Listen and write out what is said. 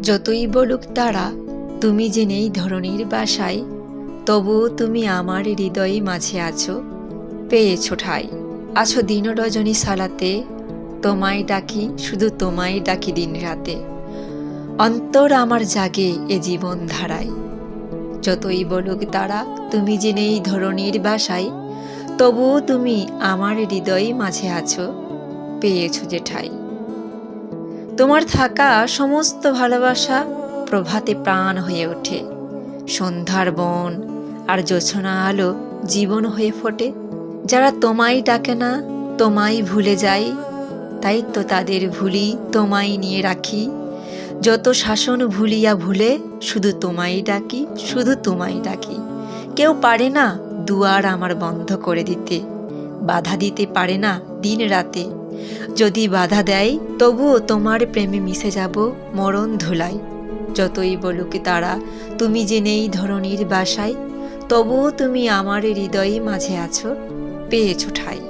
যতই বলুক তারা তুমি যে নেই ধরণীর বাসায়, তবুও তুমি আমার হৃদয়ে মাঝে আছো, পেয়েছো ঠাঁই। আছো দিন রজনী সালাতে, তোমায় ডাকি, শুধু তোমায় ডাকি দিন রাতে। অন্তর আমার জাগে এ জীবন ধারায়। যতই বলুক তারা তুমি যে নেই ধরণীর বাসায়, তবুও তুমি আমার হৃদয়ে মাঝে আছো, পেয়েছো যে ঠাঁই। তোমার থাকা সমস্ত ভালোবাসা প্রভাতে প্রাণ হয়ে ওঠে। সন্ধ্যার বন আর জোছনা আলো জীবন হয়ে ফোটে। যারা তোমায় ডাকে না, তোমায় ভুলে যায়, তাই তো তাদের ভুলি, তোমায় নিয়ে রাখি। যত শাসন ভুলিয়া ভুলে, শুধু তোমায় ডাকি, শুধু তোমায় ডাকি। কেউ পারে না দুয়ার আমার বন্ধ করে দিতে, বাধা দিতে পারে না দিন রাতে। যদি বাধা দেয়, তবুও তোমার প্রেমে মিশে যাব মরণ ধুলায়। যতই বলুক তারা তুমি যে নেই ধরণীর বাসায়, তবুও তুমি আমার হৃদয়ে মাঝে আছো, পেয়েছো ঠাঁই।